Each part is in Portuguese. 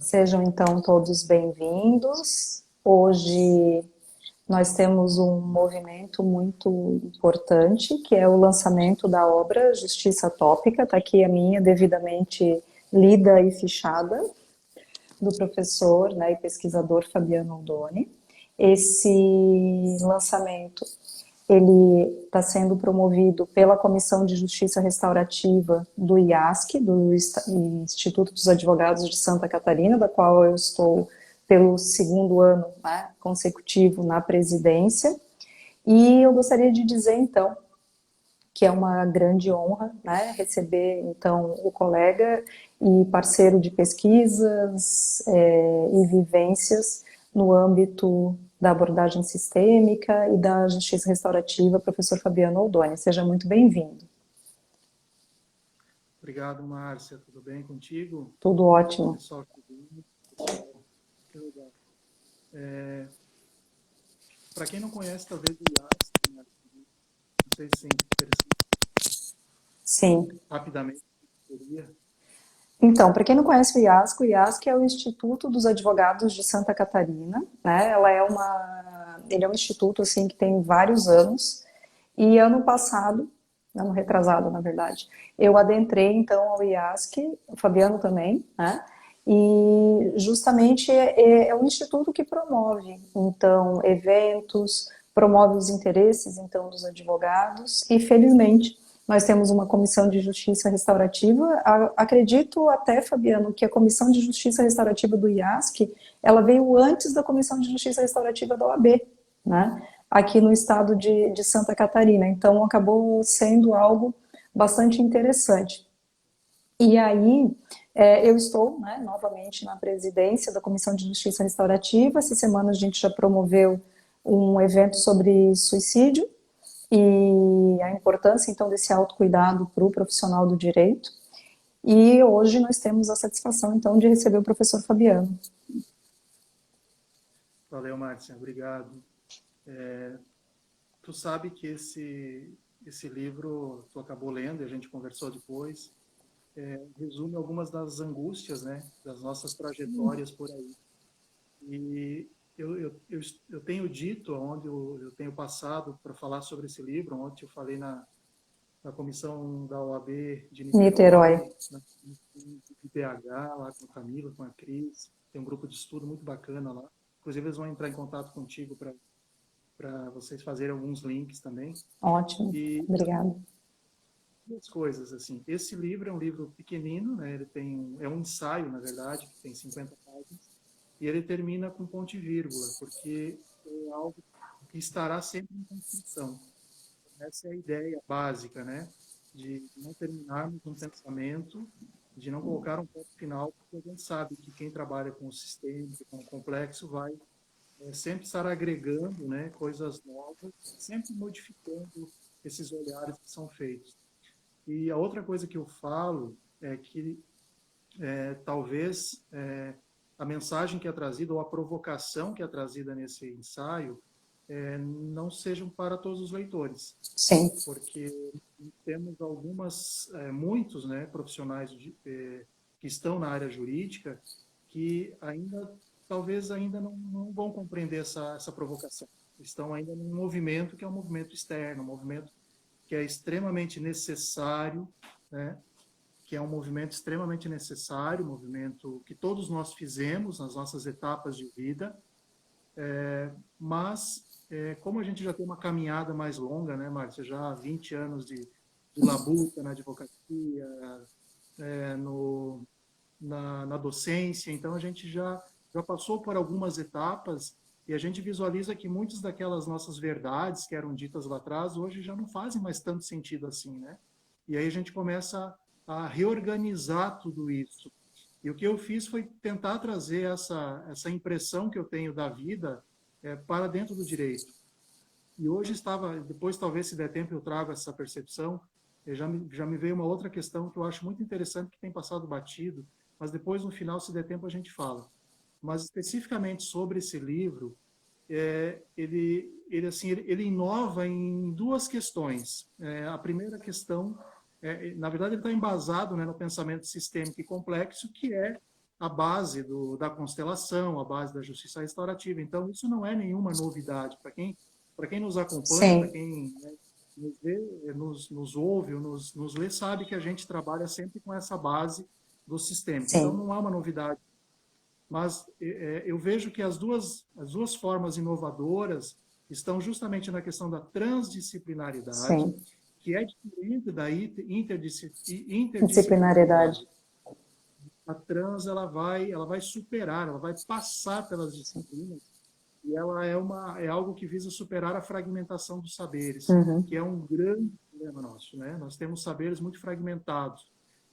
Sejam então todos bem-vindos. Hoje nós temos um movimento muito importante, que é o lançamento da obra Justiça Tópica. Está aqui a minha, devidamente lida e fichada, do professor, né, e pesquisador Fabiano Oldoni. Esse lançamento ele está sendo promovido pela Comissão de Justiça Restaurativa do IASC, do Instituto dos Advogados de Santa Catarina, da qual eu estou pelo segundo ano, né, consecutivo na presidência. E eu gostaria de dizer, então, que é uma grande honra, né, receber, então, o colega e parceiro de pesquisas e vivências no âmbito da abordagem sistêmica e da justiça restaurativa, professor Fabiano Oldoni. Seja muito bem-vindo. Obrigado, Márcia. Tudo bem contigo? Tudo ótimo. Pessoal, que legal. Para quem não conhece, talvez o IAS, né? Não sei se é interessante. Sim. Rapidamente, seria. Então, para quem não conhece o IASC é o Instituto dos Advogados de Santa Catarina, né? Ele é um instituto assim que tem vários anos. E ano passado, ano retrasado, na verdade, eu adentrei então ao IASC, o Fabiano também, né? E justamente é um instituto que promove, então, eventos, promove os interesses, então, dos advogados, e felizmente nós temos uma comissão de justiça restaurativa. Acredito até, Fabiano, que a comissão de justiça restaurativa do IASC, ela veio antes da comissão de justiça restaurativa da OAB, né? Aqui no estado de Santa Catarina. Então, acabou sendo algo bastante interessante. E aí, eu estou, né, novamente na presidência da Comissão de Justiça Restaurativa. Essa semana a gente já promoveu um evento sobre suicídio e a importância, então, desse autocuidado para o profissional do direito. E hoje nós temos a satisfação, então, de receber o professor Fabiano. Valeu, Márcia. Obrigado. Tu sabe que esse livro tu acabou lendo e a gente conversou depois, resume algumas das angústias, né, das nossas trajetórias por aí. E eu tenho dito, onde eu tenho passado para falar sobre esse livro, ontem eu falei na comissão da OAB de Niterói. Niterói, na de BH, lá com a Camila, com a Cris, tem um grupo de estudo muito bacana lá. Inclusive, eles vão entrar em contato contigo para vocês fazerem alguns links também. Ótimo, E obrigada. duas coisas, assim. Esse livro é um livro pequenino, né? É um ensaio, na verdade, que tem 50 páginas, e ele termina com ponto e vírgula, porque é algo que estará sempre em construção. Essa é a ideia básica, né? De não terminarmos um pensamento, de não colocar um ponto final, porque a gente sabe que quem trabalha com o sistema, com o complexo, vai sempre estar agregando, né, coisas novas, sempre modificando esses olhares que são feitos. E a outra coisa que eu falo é que talvez a mensagem que é trazida ou a provocação que é trazida nesse ensaio não sejam para todos os leitores. Sim. Porque temos muitos, né, profissionais que estão na área jurídica que talvez ainda não vão compreender essa provocação. Estão ainda num movimento que é um movimento externo, um movimento que é extremamente necessário, né, que é um movimento extremamente necessário, um movimento que todos nós fizemos nas nossas etapas de vida, mas como a gente já tem uma caminhada mais longa, né, Márcia, já há 20 anos de labuta na advocacia, na docência, então a gente já passou por algumas etapas e a gente visualiza que muitas daquelas nossas verdades que eram ditas lá atrás, hoje já não fazem mais tanto sentido assim, né? E aí a gente começa a reorganizar tudo isso. E o que eu fiz foi tentar trazer essa impressão que eu tenho da vida para dentro do direito. E hoje depois talvez se der tempo eu trago essa percepção, já me veio uma outra questão que eu acho muito interessante, que tem passado batido, mas depois no final, se der tempo, a gente fala. Mas especificamente sobre esse livro, ele inova em duas questões. A primeira questão, na verdade, ele está embasado, né, no pensamento sistêmico e complexo, que é a base da constelação, a base da justiça restaurativa. Então, isso não é nenhuma novidade. Para quem nos acompanha, para Sim, quem, né, nos vê, nos ouve, nos lê, sabe que a gente trabalha sempre com essa base do sistêmico. Então, sim, não há uma novidade. Mas eu vejo que as duas formas inovadoras estão justamente na questão da transdisciplinaridade, sim. que é diferente da Disciplinaridade. interdisciplinaridade. A trans ela vai superar, ela vai passar pelas disciplinas e ela é algo que visa superar a fragmentação dos saberes, Uhum. que é um grande problema nosso, né? Nós temos saberes muito fragmentados.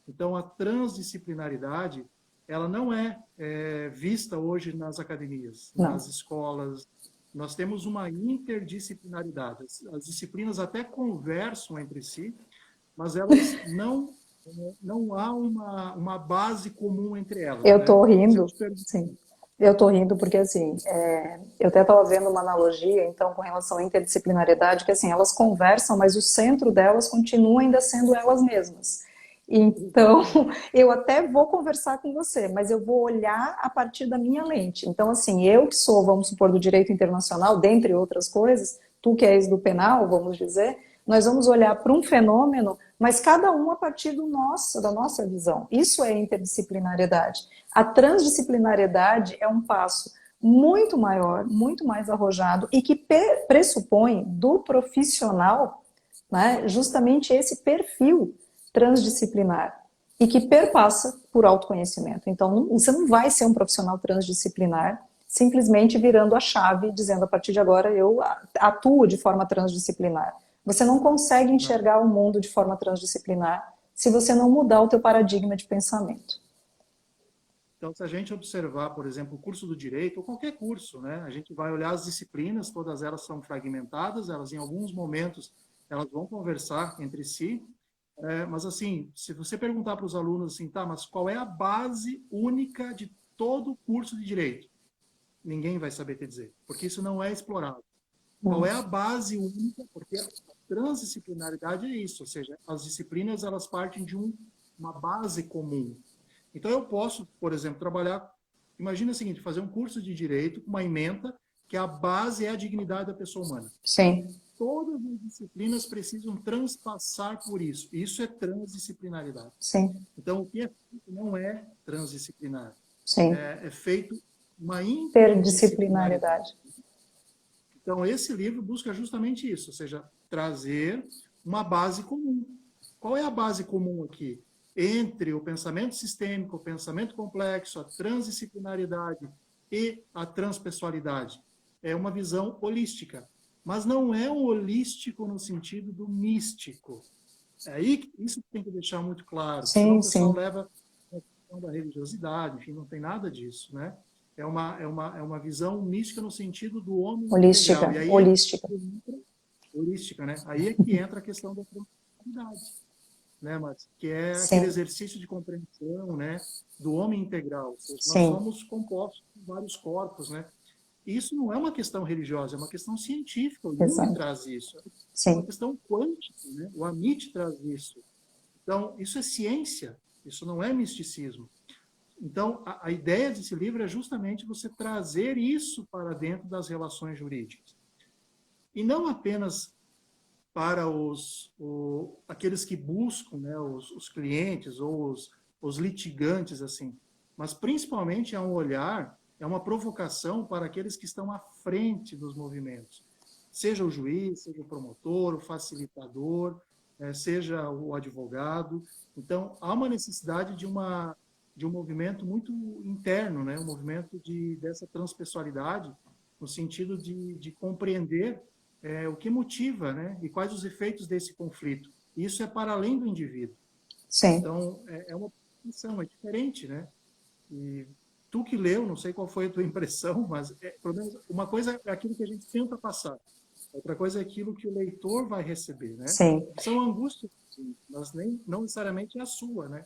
Então a transdisciplinaridade ela não é vista hoje nas academias, Não. nas escolas. Nós temos uma interdisciplinaridade. As disciplinas até conversam entre si, mas elas não há uma base comum entre elas, Eu tô né? Se eu rindo, te pergunto, sim. Eu tô rindo porque, assim, eu até estava vendo uma analogia, então, com relação à interdisciplinaridade, que, assim, elas conversam, mas o centro delas continua ainda sendo elas mesmas. Então, exatamente. eu até vou conversar com você, mas eu vou olhar a partir da minha lente. Então, assim, eu que sou, vamos supor, do direito internacional, dentre outras coisas, tu que és do penal, vamos dizer, nós vamos olhar para um fenômeno, mas cada um a partir da nossa visão. Isso é interdisciplinariedade. A transdisciplinariedade é um passo muito maior, muito mais arrojado e que pressupõe do profissional, né, justamente esse perfil transdisciplinar e que perpassa por autoconhecimento. Então, você não vai ser um profissional transdisciplinar simplesmente virando a chave, dizendo a partir de agora eu atuo de forma transdisciplinar. Você não consegue Não. enxergar o mundo de forma transdisciplinar se você não mudar o teu paradigma de pensamento. Então, se a gente observar, por exemplo, o curso do direito, ou qualquer curso, né, a gente vai olhar as disciplinas, todas elas são fragmentadas, elas em alguns momentos elas vão conversar entre si, mas assim, se você perguntar para os alunos assim, tá, mas qual é a base única de todo o curso de direito? Ninguém vai saber te dizer, porque isso não é explorado. Qual é a base única? Porque a transdisciplinaridade é isso, ou seja, as disciplinas elas partem de uma base comum. Então eu posso, por exemplo, trabalhar, imagina o seguinte, fazer um curso de direito com uma ementa que a base é a dignidade da pessoa humana. Sim, Todas as disciplinas precisam transpassar por isso. Isso é transdisciplinaridade. sim, Então, o que é feito não é transdisciplinar. sim. É feito uma interdisciplinaridade. Interdisciplinaridade. Então, esse livro busca justamente isso, ou seja, trazer uma base comum. Qual é a base comum aqui? Entre o pensamento sistêmico, o pensamento complexo, a transdisciplinaridade e a transpessoalidade. É uma visão holística. Mas não é um holístico no sentido do místico. É aí que isso tem que deixar muito claro, senão Sim, o pessoal sim. leva a questão da religiosidade, enfim, não tem nada disso, né? É uma visão mística no sentido do homem integral. Holística, E aí é holística. que entra, holística, né? Aí é que entra a questão da transformidade, né? Mas que é aquele Sim, exercício de compreensão, né? Do homem integral. Ou seja, nós sim, somos compostos de vários corpos, né? E isso não é uma questão religiosa, é uma questão científica. O Jung exato. traz isso. É uma Sim, questão quântica, né? O Amit traz isso. Então, isso é ciência, isso não é misticismo. Então, a ideia desse livro é justamente você trazer isso para dentro das relações jurídicas. E não apenas para aqueles que buscam, né, os clientes ou os litigantes, assim, mas principalmente é um olhar, é uma provocação para aqueles que estão à frente dos movimentos. Seja o juiz, seja o promotor, o facilitador, seja o advogado. Então, há uma necessidade de um movimento muito interno, né? Um movimento dessa transpessoalidade, no sentido de compreender o que motiva, né? E quais os efeitos desse conflito. Isso é para além do indivíduo. sim. Então, é uma posição, é diferente, né? E tu que leu, não sei qual foi a tua impressão, mas pelo menos uma coisa é aquilo que a gente tenta passar, outra coisa é aquilo que o leitor vai receber, né? Sim. São angústias, mas nem não necessariamente é a sua, né?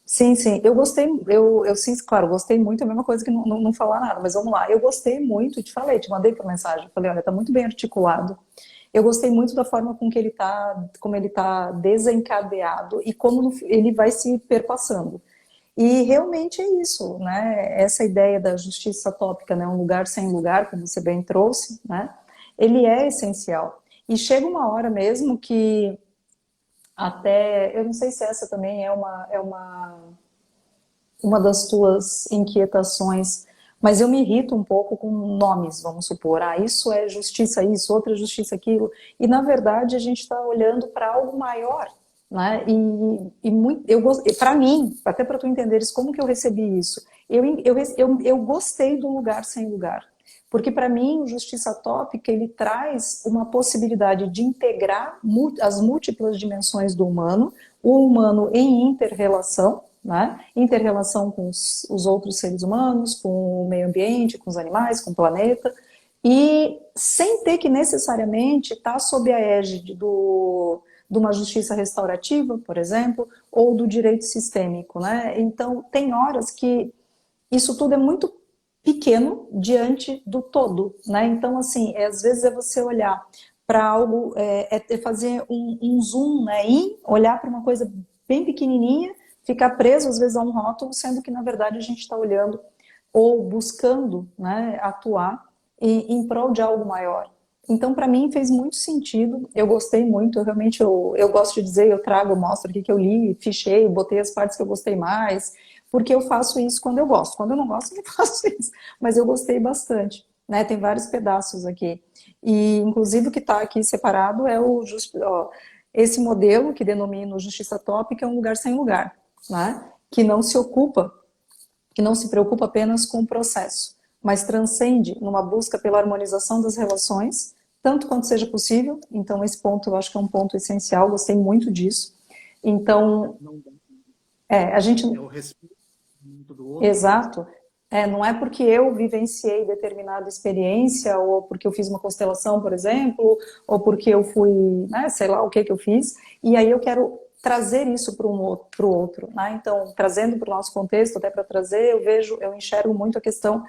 Sim, sim. Eu gostei, eu sim, claro, gostei muito, é a mesma coisa que não falar nada, mas vamos lá. Eu gostei muito, e te falei, te mandei por mensagem, falei, olha, tá muito bem articulado. Eu gostei muito da forma com que como ele tá desencadeado e como ele vai se perpassando. E realmente é isso, né? Essa ideia da justiça tópica, né? Um lugar sem lugar, como você bem trouxe, né? Ele é essencial. E chega uma hora mesmo que até, eu não sei se essa também uma das tuas inquietações, mas eu me irrito um pouco com nomes, vamos supor, isso é justiça isso, outra é justiça aquilo, e na verdade a gente está olhando para algo maior, né? E muito, para mim, até para tu entenderes como que eu recebi isso, eu gostei do lugar sem lugar, porque para mim o Justiça Tópica ele traz uma possibilidade de integrar as múltiplas dimensões do humano, o humano em interrelação, né? Interrelação com os outros seres humanos, com o meio ambiente, com os animais, com o planeta, e sem ter que necessariamente estar sob a égide de uma justiça restaurativa, por exemplo, ou do direito sistêmico, né? Então, tem horas que isso tudo é muito pequeno diante do todo, né? Então, assim, às vezes é você olhar para algo, fazer um zoom, né? Olhar para uma coisa bem pequenininha, ficar preso às vezes a um rótulo, sendo que na verdade a gente está olhando ou buscando, né, atuar em prol de algo maior. Então, para mim, fez muito sentido. Eu gostei muito. Eu realmente, eu gosto de dizer, eu trago, eu mostro aqui que eu li, fichei, botei as partes que eu gostei mais, porque eu faço isso quando eu gosto. Quando eu não gosto, eu não faço isso. Mas eu gostei bastante. Né? Tem vários pedaços aqui. E, inclusive, o que está aqui separado é esse modelo que denomino Justiça Tópica, é um lugar sem lugar, né? Que não se preocupa apenas com o processo, mas transcende numa busca pela harmonização das relações, tanto quanto seja possível. Então, esse ponto eu acho que é um ponto essencial, gostei muito disso. Então, Não dá. a gente. É o respeito muito do outro, né? Exato. Não é porque eu vivenciei determinada experiência, ou porque eu fiz uma constelação, por exemplo, ou porque eu fui, né, sei lá o que eu fiz, e aí eu quero trazer isso para o outro, né? Então, trazendo para o nosso contexto, até para trazer, eu enxergo muito a questão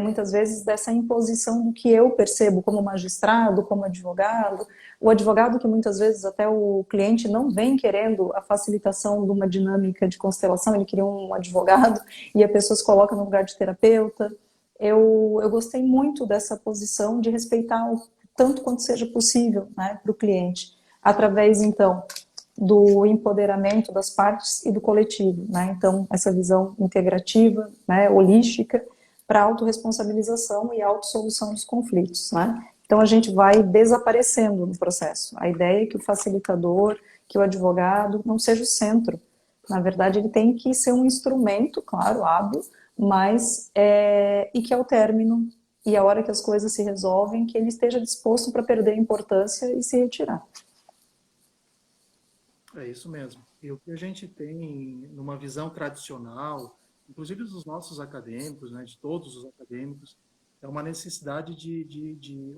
muitas vezes dessa imposição do que eu percebo como magistrado, como advogado, o advogado que muitas vezes até o cliente não vem querendo a facilitação de uma dinâmica de constelação, ele queria um advogado e a pessoa se coloca no lugar de terapeuta. Eu gostei muito dessa posição de respeitar o tanto quanto seja possível, né, para o cliente, através então do empoderamento das partes e do coletivo, né? Então, essa visão integrativa, né, holística, para autorresponsabilização e autossolução dos conflitos, né? Então, a gente vai desaparecendo no processo. A ideia é que o facilitador, que o advogado não seja o centro. Na verdade, ele tem que ser um instrumento, claro, hábil, mas e que ao término e a hora que as coisas se resolvem, que ele esteja disposto para perder a importância e se retirar. É isso mesmo. E o que a gente tem numa visão tradicional, inclusive dos nossos acadêmicos, né, de todos os acadêmicos, é uma necessidade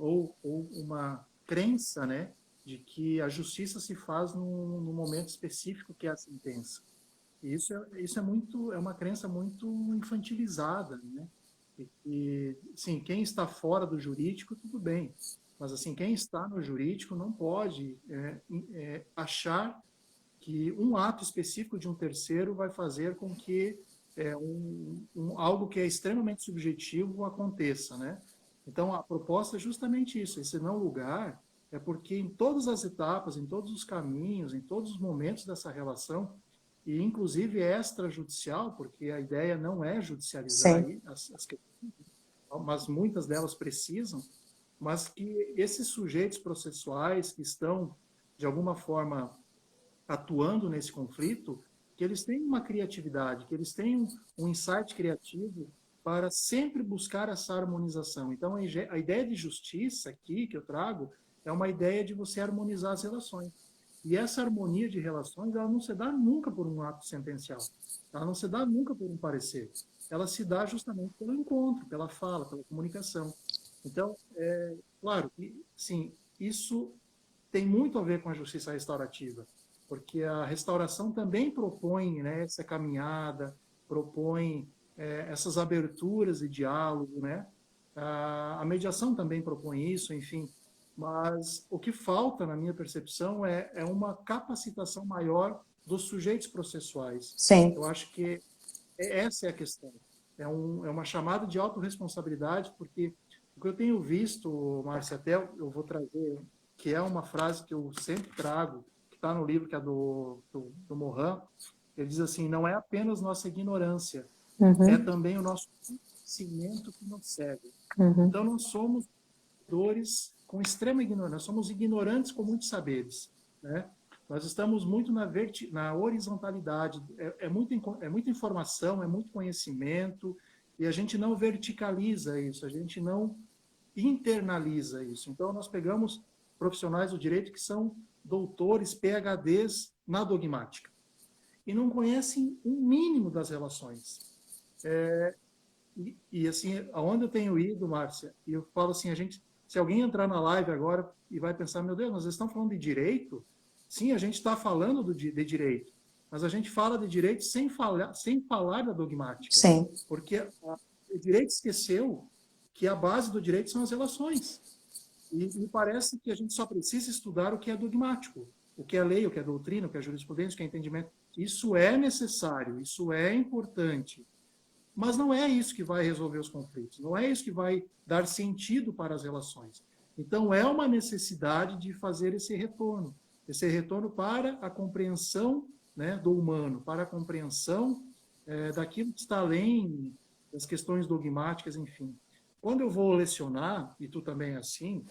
ou uma crença, né, de que a justiça se faz no momento específico que é a sentença. E isso é uma crença muito infantilizada, né? Sim, quem está fora do jurídico, tudo bem. Mas, assim, quem está no jurídico não pode achar que um ato específico de um terceiro vai fazer com que algo que é extremamente subjetivo aconteça, né? Então, a proposta é justamente isso, esse não lugar é porque em todas as etapas, em todos os caminhos, em todos os momentos dessa relação, e inclusive extrajudicial, porque a ideia não é judicializar Sim, aí as questões, mas muitas delas precisam, mas que esses sujeitos processuais que estão, de alguma forma, atuando nesse conflito, que eles têm uma criatividade, que eles têm um insight criativo para sempre buscar essa harmonização. Então, a ideia de justiça aqui que eu trago é uma ideia de você harmonizar as relações. E essa harmonia de relações, ela não se dá nunca por um ato sentencial. Ela não se dá nunca por um parecer. Ela se dá justamente pelo encontro, pela fala, pela comunicação. Então, claro, sim, isso tem muito a ver com a justiça restaurativa, porque a restauração também propõe, né, essa caminhada, propõe essas aberturas de diálogo, né? A mediação também propõe isso, enfim. Mas o que falta, na minha percepção, é uma capacitação maior dos sujeitos processuais. sim. Eu acho que essa é a questão. É uma chamada de autorresponsabilidade, porque o que eu tenho visto, Márcia, até eu vou trazer, que é uma frase que eu sempre trago, que está no livro, que é do Morin, ele diz assim, não é apenas nossa ignorância, é Uhum, também o nosso conhecimento que nos cega. uhum. Então, nós somos dores com extrema ignorância, nós somos ignorantes com muitos saberes, né? Nós estamos muito na horizontalidade, é muita informação, é muito conhecimento, e a gente não verticaliza isso, a gente não internaliza isso. Então, nós pegamos profissionais do direito que são doutores, PhDs na dogmática, e não conhecem um mínimo das relações. Assim, aonde eu tenho ido, Márcia, e eu falo assim, se alguém entrar na live agora e vai pensar, meu Deus, nós estamos falando de direito? Sim, a gente está falando de direito, mas a gente fala de direito sem falar da dogmática, Sim, porque o direito esqueceu que a base do direito são as relações. E me parece que a gente só precisa estudar o que é dogmático, o que é lei, o que é doutrina, o que é jurisprudência, o que é entendimento. Isso é necessário, isso é importante. Mas não é isso que vai resolver os conflitos, não é isso que vai dar sentido para as relações. Então, é uma necessidade de fazer esse retorno para a compreensão, né, do humano, para a compreensão daquilo que está além das questões dogmáticas, enfim. Quando eu vou lecionar, e tu também é assim,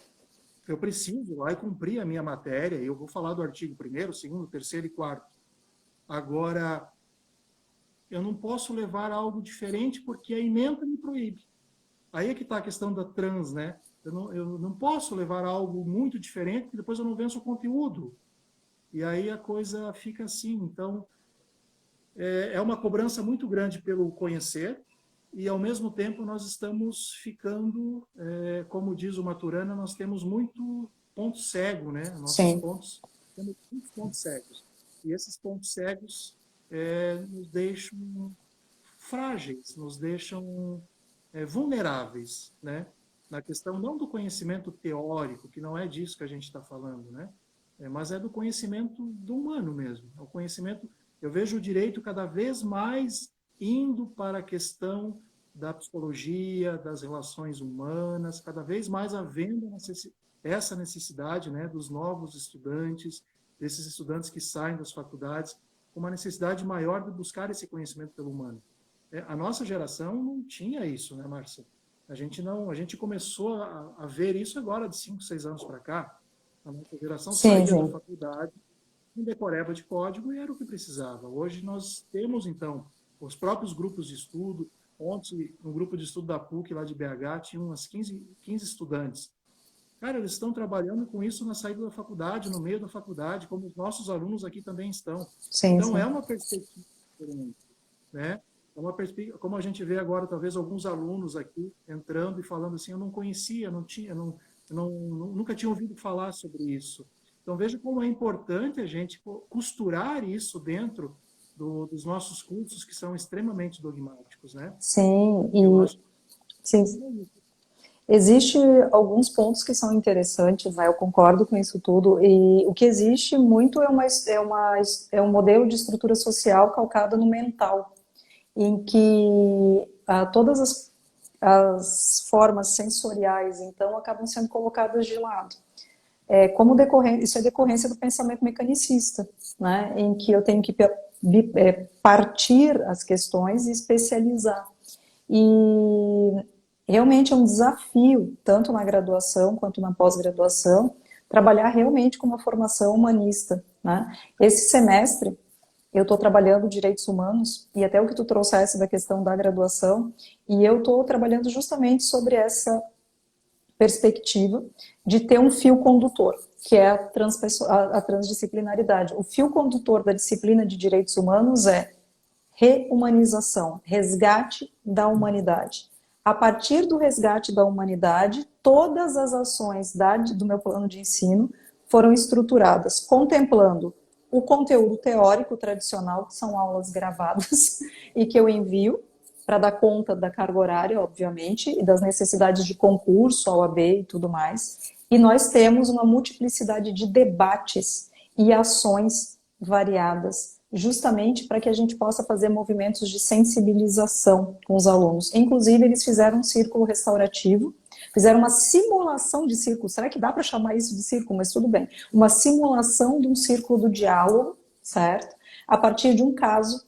eu preciso lá e cumprir a minha matéria, eu vou falar do artigo 1º, 2º, 3º e 4º. Agora, eu não posso levar algo diferente porque a ementa me proíbe. Aí é que está a questão da trans, né? Eu não posso levar algo muito diferente porque depois eu não venço o conteúdo. E aí a coisa fica assim. Então, é uma cobrança muito grande pelo conhecer e, ao mesmo tempo, nós estamos ficando, como diz o Maturana, nós temos muito ponto cego, né? Nossos sim. pontos, temos muitos pontos cegos. E esses pontos cegos nos deixam frágeis, nos deixam vulneráveis, né? Na questão não do conhecimento teórico, que não é disso que a gente está falando, né? Mas é do conhecimento do humano mesmo. É o conhecimento. Eu vejo o direito cada vez mais indo para a questão da psicologia, das relações humanas, cada vez mais havendo essa necessidade, né, dos novos estudantes, desses estudantes que saem das faculdades, com uma necessidade maior de buscar esse conhecimento pelo humano. A nossa geração não tinha isso, né, Márcia? A gente começou a ver isso agora de 5, 6 anos para cá. A nossa geração Sim, saía da sim. faculdade com decoreba de código e era o que precisava. Hoje nós temos, então, os próprios grupos de estudo. Ontem, no grupo de estudo da PUC, lá de BH, tinha umas 15 estudantes. Cara, eles estão trabalhando com isso na saída da faculdade, no meio da faculdade, como os nossos alunos aqui também estão. Sim, Então, é sim. uma perspectiva diferente, né? É uma perspectiva, como a gente vê agora, talvez alguns alunos aqui entrando e falando assim, eu não conhecia, não tinha, nunca tinha ouvido falar sobre isso. Então, veja como é importante a gente costurar isso dentro dos nossos cursos, que são extremamente dogmáticos, né? Sim, Eu e acho que sim, é isso. existe alguns pontos que são interessantes, né? Eu concordo com isso tudo. E o que existe muito é um modelo de estrutura social calcado no mental, em que todas as formas sensoriais, então, acabam sendo colocadas de lado. Isso é decorrência do pensamento mecanicista, né? Em que eu tenho que partir as questões e especializar. E realmente é um desafio, tanto na graduação quanto na pós-graduação, trabalhar realmente com uma formação humanista, né? Esse semestre eu estou trabalhando direitos humanos, e até o que tu trouxesse da questão da graduação, e eu estou trabalhando justamente sobre essa perspectiva de ter um fio condutor, que é a transdisciplinaridade. O fio condutor da disciplina de direitos humanos é reumanização, resgate da humanidade. A partir do resgate da humanidade, todas as ações do meu plano de ensino foram estruturadas, contemplando o conteúdo teórico tradicional, que são aulas gravadas e que eu envio para dar conta da carga horária, obviamente, e das necessidades de concurso, OAB e tudo mais. E nós temos uma multiplicidade de debates e ações variadas justamente para que a gente possa fazer movimentos de sensibilização com os alunos. Inclusive, eles fizeram um círculo restaurativo, fizeram uma simulação de círculo. Será que dá para chamar isso de círculo? Mas tudo bem. Uma simulação de um círculo do diálogo, certo? A partir de um caso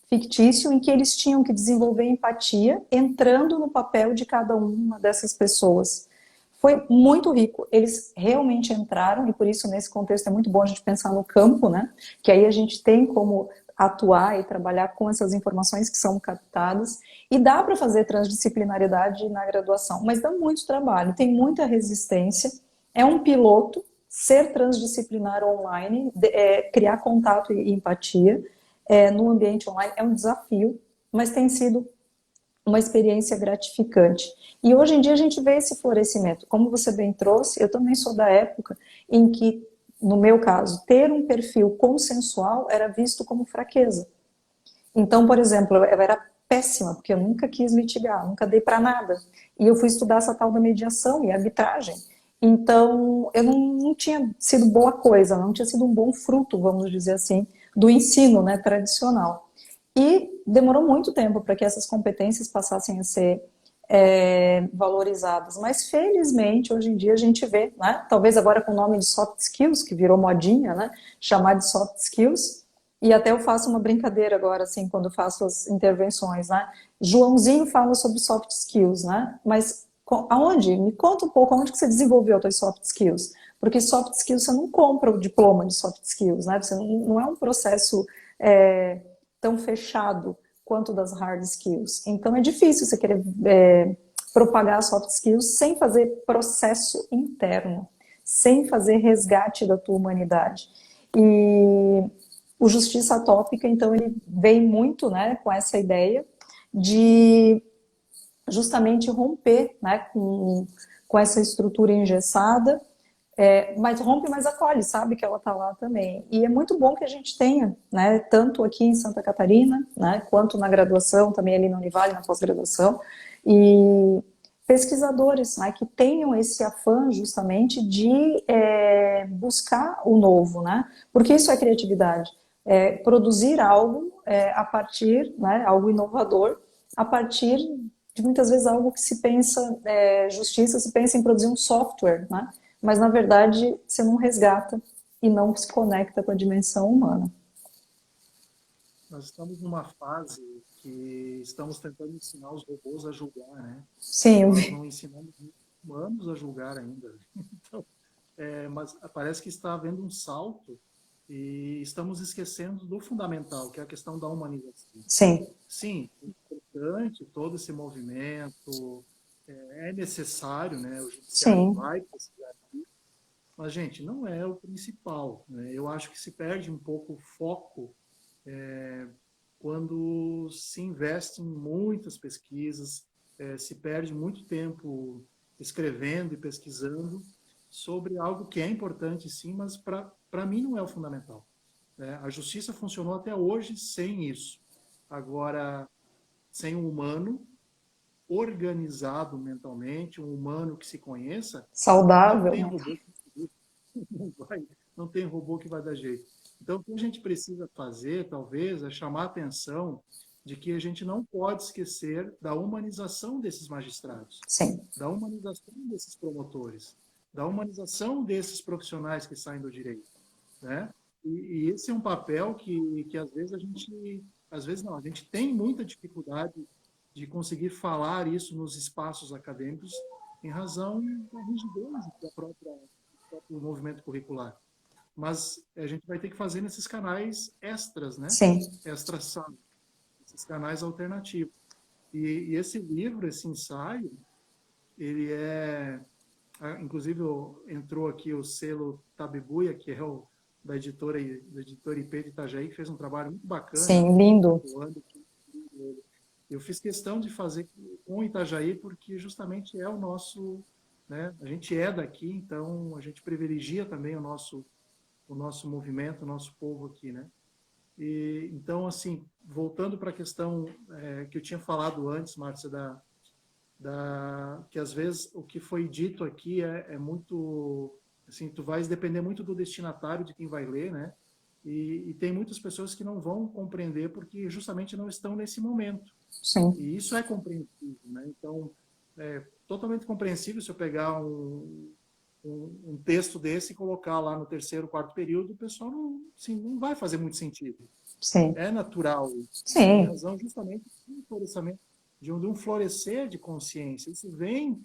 fictício em que eles tinham que desenvolver empatia, entrando no papel de cada uma dessas pessoas. Foi muito rico, eles realmente entraram, e por isso nesse contexto é muito bom a gente pensar no campo, né? Que aí a gente tem como atuar e trabalhar com essas informações que são captadas, e dá para fazer transdisciplinaridade na graduação, mas dá muito trabalho, tem muita resistência, é um piloto, ser transdisciplinar online, criar contato e empatia, no ambiente online é um desafio, mas tem sido uma experiência gratificante. E hoje em dia a gente vê esse florescimento. Como você bem trouxe, eu também sou da época em que, no meu caso, ter um perfil consensual era visto como fraqueza. Então, por exemplo, eu era péssima, porque eu nunca quis litigar, nunca dei para nada. E eu fui estudar essa tal da mediação e arbitragem. Então, eu não tinha sido boa coisa, não tinha sido um bom fruto, vamos dizer assim, do ensino, né, tradicional. E demorou muito tempo para que essas competências passassem a ser valorizadas. Mas, felizmente, hoje em dia a gente vê, né, talvez agora com o nome de soft skills, que virou modinha, né, chamar de soft skills, e até eu faço uma brincadeira agora, assim, quando faço as intervenções, né? Joãozinho fala sobre soft skills, né? Mas aonde? Me conta um pouco, aonde que você desenvolveu as suas soft skills? Porque soft skills, você não compra o diploma de soft skills, né? Você não é um processo tão fechado quanto das hard skills. Então é difícil você querer propagar soft skills sem fazer processo interno, sem fazer resgate da tua humanidade. E o Justiça Tópica, então, ele vem muito, né, com essa ideia de justamente romper, né, com essa estrutura engessada, mas rompe, mas acolhe, sabe que ela está lá também. E é muito bom que a gente tenha, né, tanto aqui em Santa Catarina, né, quanto na graduação, também ali na Univale, na pós-graduação, e pesquisadores, né, que tenham esse afã justamente de buscar o novo, né, porque isso é criatividade. Produzir algo a partir, né, algo inovador, a partir de muitas vezes algo que se pensa, justiça, se pensa em produzir um software, né? Mas na verdade você não resgata e não se conecta com a dimensão humana. Nós estamos numa fase que estamos tentando ensinar os robôs a julgar, né? Sim, eu Nós vi. não ensinamos humanos a julgar ainda. Então, mas parece que está havendo um salto e estamos esquecendo do fundamental, que é a questão da humanização. Sim, Sim, é importante todo esse movimento, é necessário, né? O judiciário sim, vai precisar disso, mas, gente, não é o principal, né? Eu acho que se perde um pouco o foco quando se investe em muitas pesquisas, se perde muito tempo escrevendo e pesquisando sobre algo que é importante, sim, mas para mim não é o fundamental, né? A justiça funcionou até hoje sem isso. Agora, sem um humano organizado mentalmente, um humano que se conheça, não saudável, tem né? robô que não tem robô que vai dar jeito. Então, o que a gente precisa fazer, talvez, é chamar a atenção de que a gente não pode esquecer da humanização desses magistrados, Sim, da humanização desses promotores, da humanização desses profissionais que saem do direito, né? E esse é um papel que às vezes às vezes não, a gente tem muita dificuldade de conseguir falar isso nos espaços acadêmicos em razão da rigidez do próprio movimento curricular. Mas a gente vai ter que fazer nesses canais extras, né? sim. Extra-sala, esses canais alternativos. E esse livro, esse ensaio, ele inclusive entrou aqui o selo Tabibuia, que é da editora IP de Itajaí, que fez um trabalho muito bacana, Sim, lindo. atuando. Eu fiz questão de fazer com Itajaí, porque justamente é o nosso, né? A gente é daqui, então a gente privilegia também o nosso movimento, o nosso povo aqui, né? E então, assim, voltando para a questão que eu tinha falado antes, Márcia, que às vezes o que foi dito aqui é muito, assim, tu vais depender muito do destinatário, de quem vai ler, né? E tem muitas pessoas que não vão compreender porque justamente não estão nesse momento. Sim. E isso é compreensível, né? Então, é totalmente compreensível se eu pegar um texto desse e colocar lá no terceiro, quarto período, o pessoal não, assim, não vai fazer muito sentido. Sim. É natural isso, em Sim. razão justamente do florescimento, de um florescer de consciência. Isso vem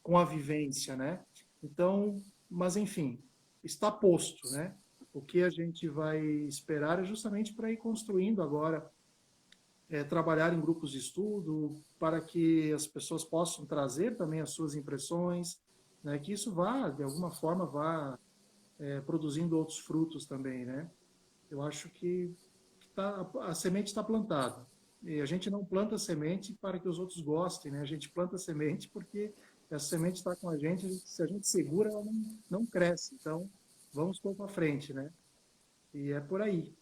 com a vivência, né? Então, mas enfim, está posto, né? O que a gente vai esperar é justamente para ir construindo agora, trabalhar em grupos de estudo, para que as pessoas possam trazer também as suas impressões, né? Que isso vá, de alguma forma, vá produzindo outros frutos também, né? Eu acho que a semente está plantada. E a gente não planta semente para que os outros gostem, né? A gente planta semente porque essa semente está com a gente, se a gente segura, ela não cresce. Então, vamos pôr para frente, né? E é por aí.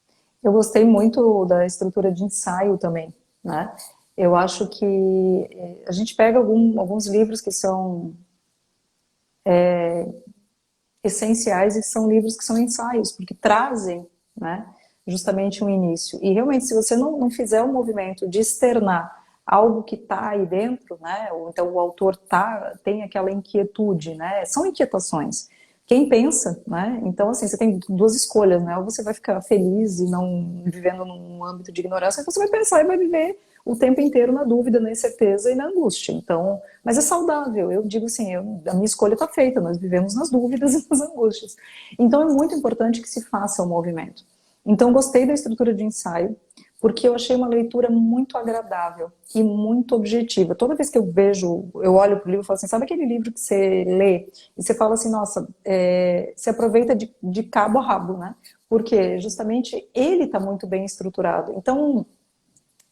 Eu gostei muito da estrutura de ensaio também, né? Eu acho que a gente pega alguns livros que são essenciais e são livros que são ensaios, porque trazem, né, justamente um início. E realmente, se você não fizer o movimento de externar algo que está aí dentro, né, ou então o autor tem aquela inquietude, né, são inquietações. Quem pensa, né? Então, assim, você tem duas escolhas, né? Ou você vai ficar feliz e não vivendo num âmbito de ignorância, ou você vai pensar e vai viver o tempo inteiro na dúvida, na incerteza e na angústia. Então, mas é saudável. Eu digo assim, a minha escolha está feita. Nós vivemos nas dúvidas e nas angústias. Então, é muito importante que se faça o movimento. Então, gostei da estrutura de ensaio, porque eu achei uma leitura muito agradável e muito objetiva. Toda vez que eu olho para o livro e falo assim, sabe aquele livro que você lê e você fala assim, nossa, você aproveita de cabo a rabo, né? Porque justamente ele está muito bem estruturado. Então,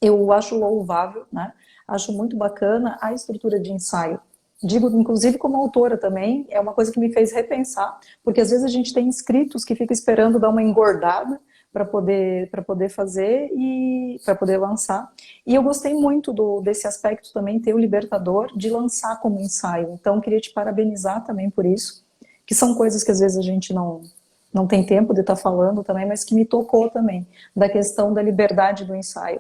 eu acho louvável, né? Acho muito bacana a estrutura de ensaio. Digo, inclusive, como autora também, é uma coisa que me fez repensar, porque às vezes a gente tem inscritos que ficam esperando dar uma engordada para poder fazer e para poder lançar. E eu gostei muito desse aspecto também, ter o Libertador, de lançar como ensaio. Então, queria te parabenizar também por isso, que são coisas que às vezes a gente não tem tempo de estar falando também, mas que me tocou também, da questão da liberdade do ensaio,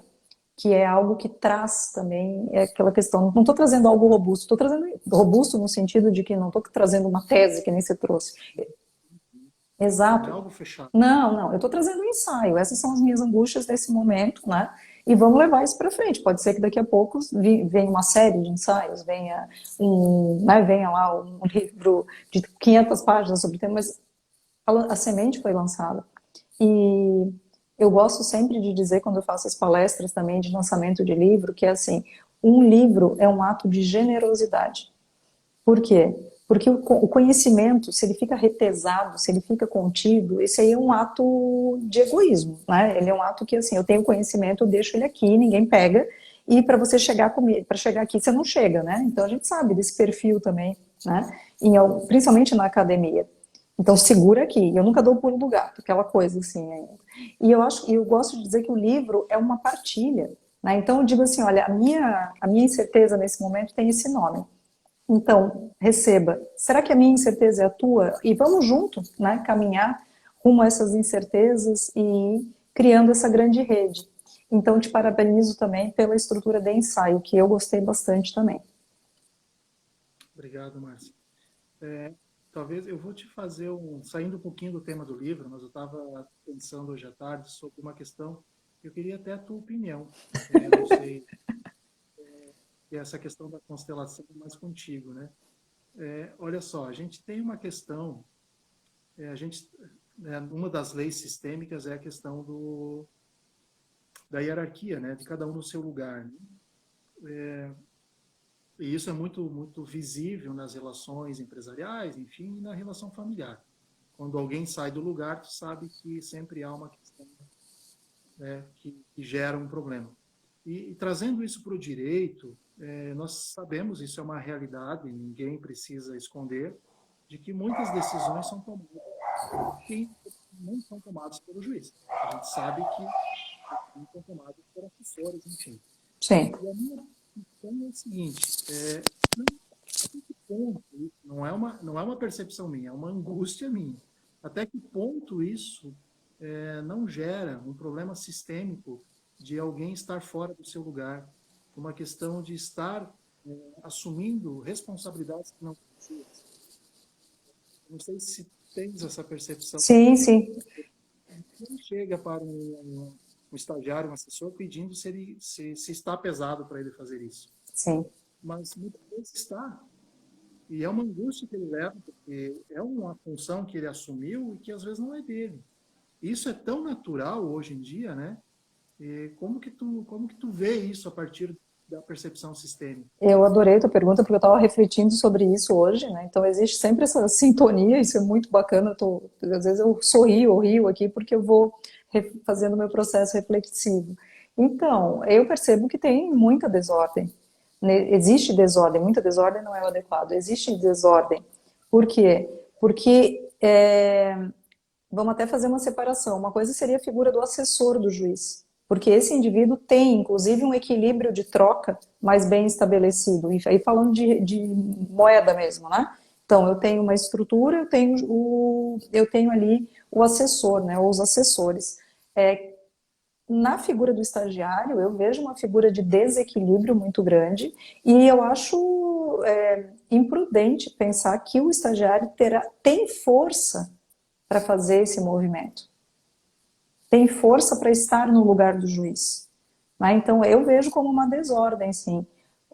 que é algo que traz também aquela questão. Não estou trazendo algo robusto, estou trazendo robusto no sentido de que não estou trazendo uma tese que nem você trouxe. Não é Exato. algo fechado. Não, eu estou trazendo um ensaio. Essas são as minhas angústias nesse momento, né? E vamos levar isso para frente. Pode ser que daqui a pouco venha uma série de ensaios, venha lá um livro de 500 páginas sobre o tema, mas a semente foi lançada. E eu gosto sempre de dizer, quando eu faço as palestras também de lançamento de livro, que é assim, um livro é um ato de generosidade. Por quê? Porque o conhecimento, se ele fica retesado, se ele fica contido, esse aí é um ato de egoísmo, né? Ele é um ato que, assim, eu tenho conhecimento, eu deixo ele aqui, ninguém pega, e para você chegar comigo, para chegar aqui, você não chega, né? Então a gente sabe desse perfil também, né? Principalmente na academia. Então segura aqui, eu nunca dou o pulo do gato, aquela coisa assim ainda. E eu gosto de dizer que o livro é uma partilha, né? Então eu digo assim, olha, a minha incerteza nesse momento tem esse nome. Então, receba. Será que a minha incerteza é a tua? E vamos junto, né, caminhar rumo a essas incertezas e criando essa grande rede. Então, te parabenizo também pela estrutura de ensaio, que eu gostei bastante também. Obrigado, Márcia. Talvez eu vou te fazer saindo um pouquinho do tema do livro, mas eu estava pensando hoje à tarde sobre uma questão. Eu queria até a tua opinião. Não sei, e essa questão da constelação é mais contigo, né? Olha só, a gente tem uma questão, a gente, uma das leis sistêmicas é a questão da hierarquia, né? De cada um no seu lugar, né? E isso é muito, muito visível nas relações empresariais, enfim, e na relação familiar. Quando alguém sai do lugar, tu sabe que sempre há uma questão, né, que gera um problema. E trazendo isso para o direito, nós sabemos, isso é uma realidade, ninguém precisa esconder, de que muitas decisões são tomadas e não são tomadas pelo juiz. A gente sabe que não são tomadas por assessores, enfim. Sim, E a minha questão é o seguinte, até que ponto isso não é uma percepção minha, é uma angústia minha. Até que ponto isso não gera um problema sistêmico de alguém estar fora do seu lugar, uma questão de estar assumindo responsabilidades que não são suas. Não sei se tens essa percepção. Sim, sim, Quem chega para um estagiário, um assessor, pedindo se está pesado para ele fazer isso. sim. Mas muitas vezes está. E é uma angústia que ele leva, porque é uma função que ele assumiu e que às vezes não é dele. Isso é tão natural hoje em dia, né? E como que tu vê isso a partir da percepção sistêmica? Eu adorei a tua pergunta, porque eu estava refletindo sobre isso hoje, né? Então, existe sempre essa sintonia, isso é muito bacana. Às vezes eu sorrio ou rio aqui, porque eu vou fazendo o meu processo reflexivo. Então, eu percebo que tem muita desordem. Existe desordem, muita desordem não é o adequado. Existe desordem. Por quê? Porque, vamos até fazer uma separação. Uma coisa seria a figura do assessor do juiz, porque esse indivíduo tem, inclusive, um equilíbrio de troca mais bem estabelecido. E aí falando de moeda mesmo, né? Então, eu tenho uma estrutura, eu tenho ali o assessor, né? Ou os assessores. Na figura do estagiário, eu vejo uma figura de desequilíbrio muito grande e eu acho imprudente pensar que o estagiário tem força para fazer esse movimento, tem força para estar no lugar do juiz. Né? Então, eu vejo como uma desordem, sim.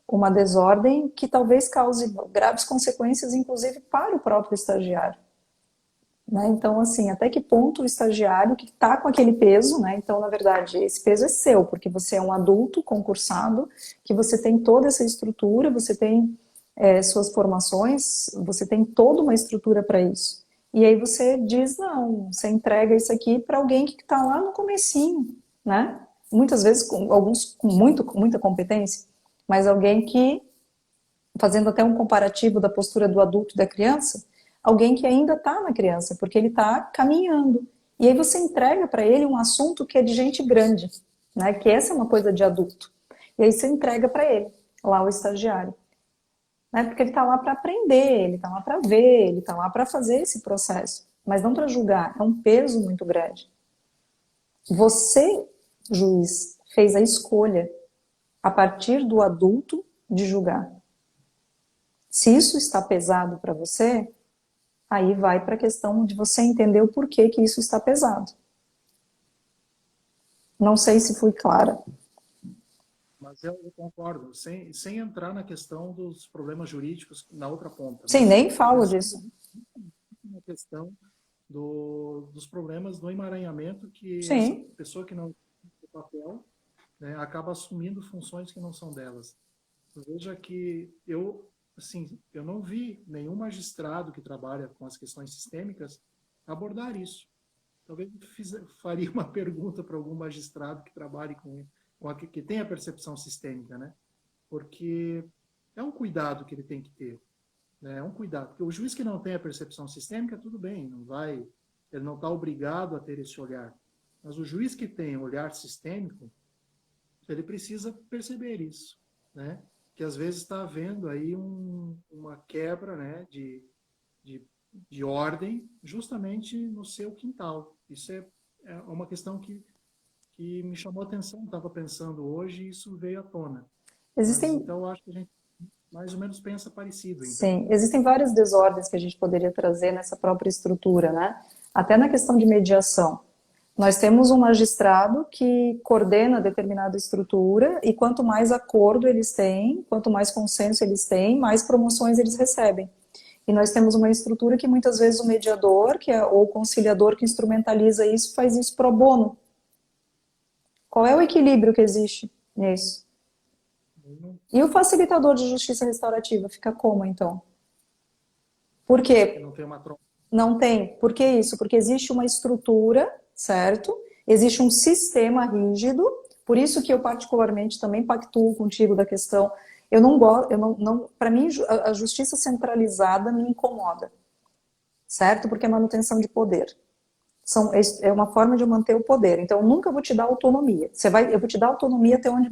Uma desordem que talvez cause graves consequências, inclusive para o próprio estagiário. Né? Então, assim, até que ponto o estagiário que está com aquele peso, né? Então, na verdade, esse peso é seu, porque você é um adulto concursado, que você tem toda essa estrutura, você tem suas formações, você tem toda uma estrutura para isso. E aí você diz, não, você entrega isso aqui para alguém que está lá no comecinho, né? Muitas vezes, alguns com muita competência, mas alguém que, fazendo até um comparativo da postura do adulto e da criança, alguém que ainda está na criança, porque ele está caminhando. E aí você entrega para ele um assunto que é de gente grande, né? Que essa é uma coisa de adulto. E aí você entrega para ele, lá o estagiário. Né? Porque ele está lá para aprender, ele está lá para ver, ele está lá para fazer esse processo, mas não para julgar. É um peso muito grande. Você, juiz, fez a escolha a partir do adulto de julgar. Se isso está pesado para você, aí vai para a questão de você entender o porquê que isso está pesado. Não sei se fui clara. Mas eu concordo, sem entrar na questão dos problemas jurídicos na outra ponta, Sim, mas nem falo pensando disso. na questão dos problemas do emaranhamento que essa Sim, pessoa que não tem papel, né, acaba assumindo funções que não são delas. Veja que eu não vi nenhum magistrado que trabalha com as questões sistêmicas abordar isso. Talvez faria uma pergunta para algum magistrado que trabalhe que tenha a percepção sistêmica, né? Porque é um cuidado que ele tem que ter, né? É um cuidado. Porque o juiz que não tem a percepção sistêmica, tudo bem, ele não está obrigado a ter esse olhar. Mas o juiz que tem olhar sistêmico, ele precisa perceber isso, né? Que às vezes está havendo aí uma quebra, né, de, de ordem justamente no seu quintal. Isso é uma questão que me chamou a atenção, estava pensando hoje e isso veio à tona. Mas existem, então eu acho que a gente mais ou menos pensa parecido, então. sim, existem várias desordens que a gente poderia trazer nessa própria estrutura, né? Até na questão de mediação. Nós temos um magistrado que coordena determinada estrutura e quanto mais acordo eles têm, quanto mais consenso eles têm, mais promoções eles recebem. E nós temos uma estrutura que muitas vezes o mediador, ou o conciliador que instrumentaliza isso, faz isso pro bono. Qual é o equilíbrio que existe nisso? E o facilitador de justiça restaurativa fica como, então? Por Que quê? não tem uma troca. Não tem. Por que isso? Porque existe uma estrutura, certo? Existe um sistema rígido, por isso que eu particularmente também pactuo contigo da questão. Eu não gosto, para mim a justiça centralizada me incomoda, certo? Porque é manutenção de poder. É uma forma de eu manter o poder. Então, eu nunca vou te dar autonomia. Eu vou te dar autonomia até onde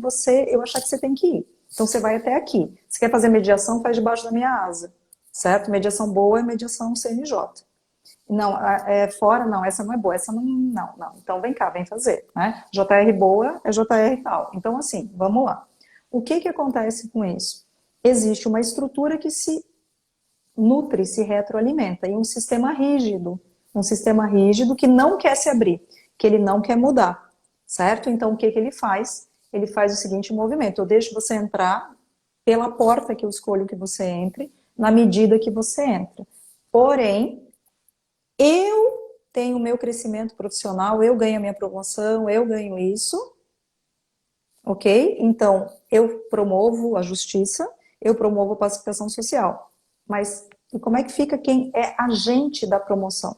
eu achar que você tem que ir. Então, você vai até aqui. Se quer fazer mediação, faz debaixo da minha asa, certo? Mediação boa é mediação CNJ. Não, é fora, não, essa não é boa, essa não, não, não. Então vem cá, vem fazer, né? JR boa é JR tal. Então assim, vamos lá. O que que acontece com isso? Existe uma estrutura que se nutre, se retroalimenta, e um sistema rígido que não quer se abrir, que ele não quer mudar, certo? Então o que que ele faz? Ele faz o seguinte movimento: eu deixo você entrar pela porta que eu escolho que você entre, na medida que você entra. Porém, eu tenho o meu crescimento profissional, eu ganho a minha promoção, eu ganho isso, ok? Então, eu promovo a justiça, eu promovo a pacificação social. Mas e como é que fica quem é agente da promoção?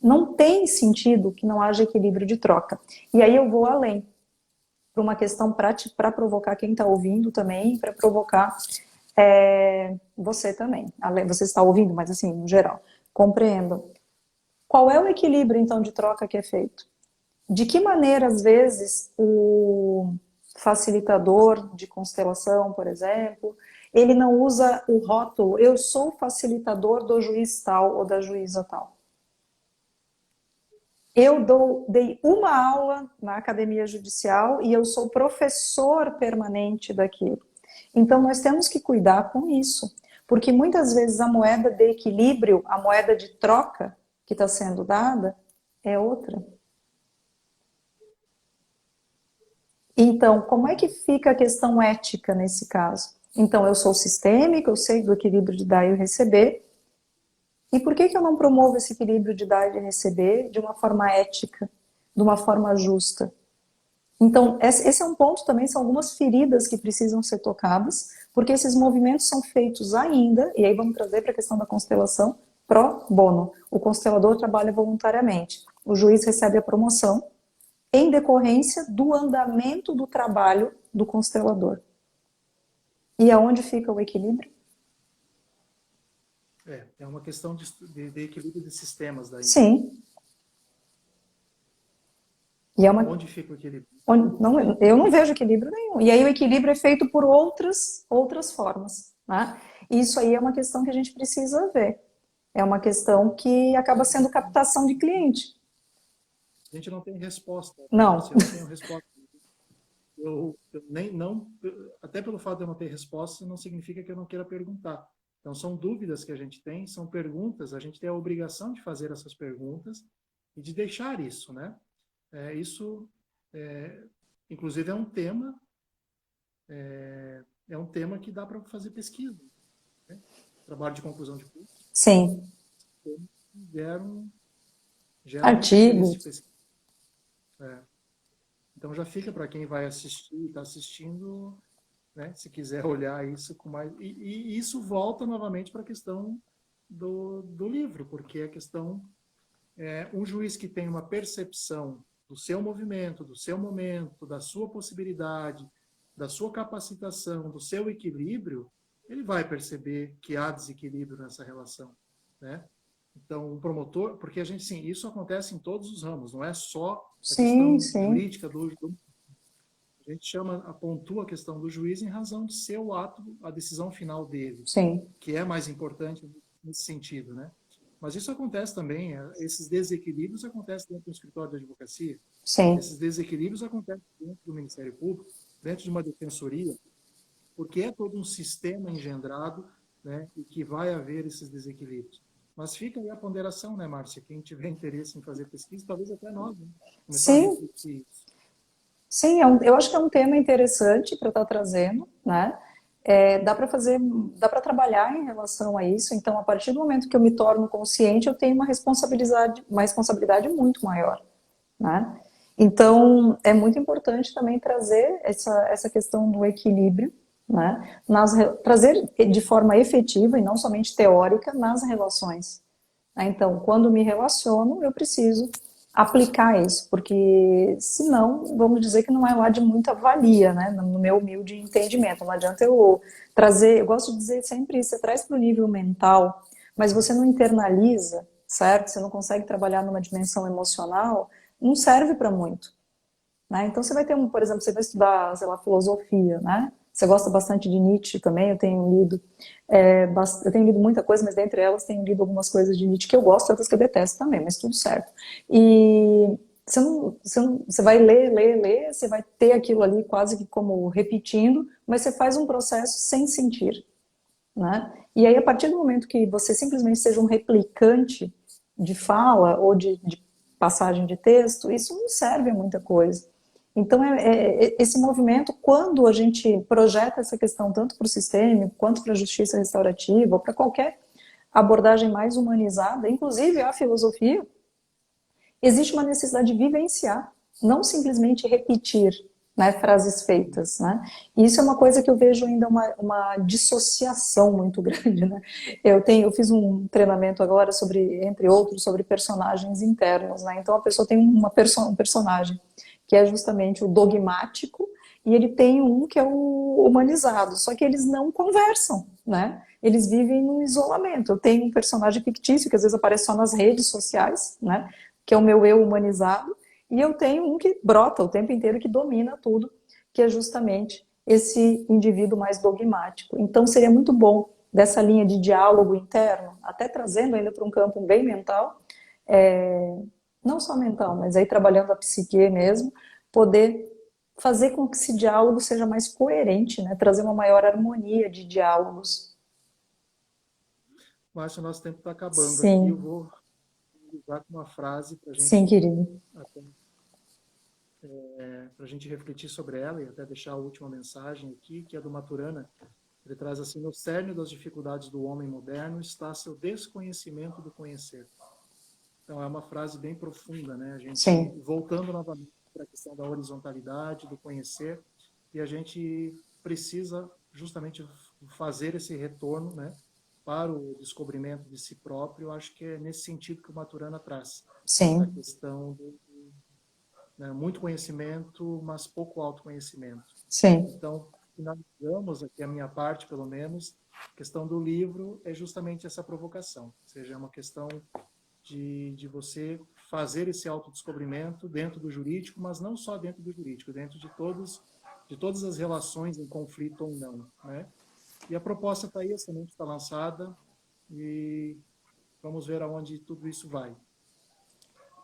Não tem sentido que não haja equilíbrio de troca. E aí eu vou além, para uma questão para provocar quem está ouvindo também, para provocar você também. Você está ouvindo, mas assim, no geral, compreendam. Qual é o equilíbrio, então, de troca que é feito? De que maneira, às vezes, o facilitador de constelação, por exemplo, ele não usa o rótulo, eu sou facilitador do juiz tal ou da juíza tal. Eu dei uma aula na academia judicial e eu sou professor permanente daquilo. Então, nós temos que cuidar com isso, porque muitas vezes a moeda de equilíbrio, a moeda de troca que está sendo dada, é outra. Então, como é que fica a questão ética nesse caso? Então, eu sou sistêmica, eu sei do equilíbrio de dar e receber. E por que eu não promovo esse equilíbrio de dar e receber de uma forma ética, de uma forma justa? Então, esse é um ponto também, são algumas feridas que precisam ser tocadas, porque esses movimentos são feitos ainda, e aí vamos trazer para a questão da constelação, pro bono. O constelador trabalha voluntariamente. O juiz recebe a promoção em decorrência do andamento do trabalho do constelador. E aonde fica o equilíbrio? É uma questão de equilíbrio de sistemas daí. Sim. E é uma... Onde fica o equilíbrio? Não, eu não vejo equilíbrio nenhum. E aí o equilíbrio é feito por outras formas. Né? E isso aí é uma questão que a gente precisa ver. É uma questão que acaba sendo captação de cliente. A gente não tem resposta. Não. Eu não tenho resposta. Até pelo fato de eu não ter resposta, não significa que eu não queira perguntar. Então, são dúvidas que a gente tem, são perguntas, a gente tem a obrigação de fazer essas perguntas e de deixar isso, né? Inclusive, é um tema que dá para fazer pesquisa. Né? Trabalho de conclusão de curso. Sim. Geram artigos. De pesquisa. Então, já fica para quem vai assistir, está assistindo, né, se quiser olhar isso com mais... E isso volta novamente para a questão do livro, porque a questão um juiz que tem uma percepção do seu movimento, do seu momento, da sua possibilidade, da sua capacitação, do seu equilíbrio, ele vai perceber que há desequilíbrio nessa relação, né? Então, um promotor, porque a gente, sim, isso acontece em todos os ramos, não é só a questão jurídica a gente pontua a questão do juiz em razão de ser o ato, a decisão final dele, Sim. que é mais importante nesse sentido, né? Mas isso acontece também, esses desequilíbrios acontecem dentro do escritório da advocacia, Sim. esses desequilíbrios acontecem dentro do Ministério Público, dentro de uma defensoria, porque é todo um sistema engendrado, né, e que vai haver esses desequilíbrios. Mas fica aí a ponderação, né, Márcia? Quem tiver interesse em fazer pesquisa, talvez até nós, né? Começar a refletir isso. Sim, eu acho que é um tema interessante para estar trazendo, né? Dá para trabalhar em relação a isso. Então, a partir do momento que eu me torno consciente, eu tenho uma responsabilidade muito maior, né? Então, é muito importante também trazer essa questão do equilíbrio, né? Trazer de forma efetiva e não somente teórica nas relações. Né? Então, quando me relaciono, eu preciso aplicar isso, porque senão, vamos dizer que não é lá de muita valia, né? No meu humilde entendimento. Não adianta eu trazer, eu gosto de dizer sempre isso, você traz para o nível mental, mas você não internaliza, certo? Você não consegue trabalhar numa dimensão emocional, não serve para muito. Né? Então você vai ter por exemplo, você vai estudar, sei lá, filosofia, né? Você gosta bastante de Nietzsche também, eu tenho lido muita coisa, mas dentre elas tenho lido algumas coisas de Nietzsche que eu gosto, outras que eu detesto também, mas tudo certo. E você vai ler, ler, ler, você vai ter aquilo ali quase que como repetindo, mas você faz um processo sem sentir, né? E aí, a partir do momento que você simplesmente seja um replicante de fala ou de passagem de texto, isso não serve a muita coisa. Então, esse movimento, quando a gente projeta essa questão tanto para o sistêmico, quanto para a justiça restaurativa, ou para qualquer abordagem mais humanizada, inclusive a filosofia, existe uma necessidade de vivenciar, não simplesmente repetir, né, frases feitas, né? E isso é uma coisa que eu vejo ainda uma dissociação muito grande, né? Eu fiz um treinamento agora sobre, entre outros, sobre personagens internos, né? Então a pessoa tem um personagem que é justamente o dogmático e ele tem um que é o humanizado, só que eles não conversam, né? Eles vivem no isolamento. Eu tenho um personagem fictício que às vezes aparece só nas redes sociais, né? Que é o meu eu humanizado, e eu tenho um que brota o tempo inteiro, que domina tudo, que é justamente esse indivíduo mais dogmático. Então seria muito bom dessa linha de diálogo interno, até trazendo ainda para um campo bem mental, não só mental, mas aí trabalhando a psique mesmo, poder fazer com que esse diálogo seja mais coerente, né? Trazer uma maior harmonia de diálogos. Márcio, nosso tempo está acabando aqui. Eu Sim, vou usar uma frase sim, querido. para a gente refletir sobre ela e até deixar a última mensagem aqui, que é do Maturana. Ele traz assim: no cerne das dificuldades do homem moderno está seu desconhecimento do conhecer. Então é uma frase bem profunda, né? A gente Sim, voltando novamente para a questão da horizontalidade, do conhecer, e a gente precisa justamente fazer esse retorno, né, para o descobrimento de si próprio. Eu acho que é nesse sentido que o Maturana traz essa sim, questão do, né, muito conhecimento, mas pouco autoconhecimento. sim. Então, finalizamos aqui a minha parte, pelo menos. A questão do livro é justamente essa provocação, ou seja, é uma questão de você fazer esse autodescobrimento dentro do jurídico, mas não só dentro do jurídico, dentro de todas as relações em conflito ou não, né? E a proposta está aí, a semente está lançada e vamos ver aonde tudo isso vai.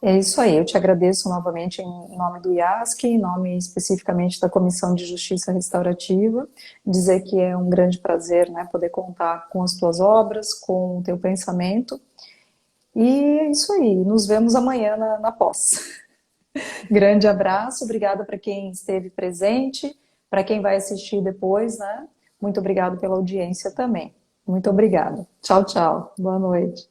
É isso aí, eu te agradeço novamente em nome do IASC, em nome especificamente da Comissão de Justiça Restaurativa, dizer que é um grande prazer, né, poder contar com as tuas obras, com o teu pensamento, e é isso aí, nos vemos amanhã na pós. Grande abraço, obrigada para quem esteve presente, para quem vai assistir depois, né, muito obrigado pela audiência também. Muito obrigada. Tchau, tchau. Boa noite.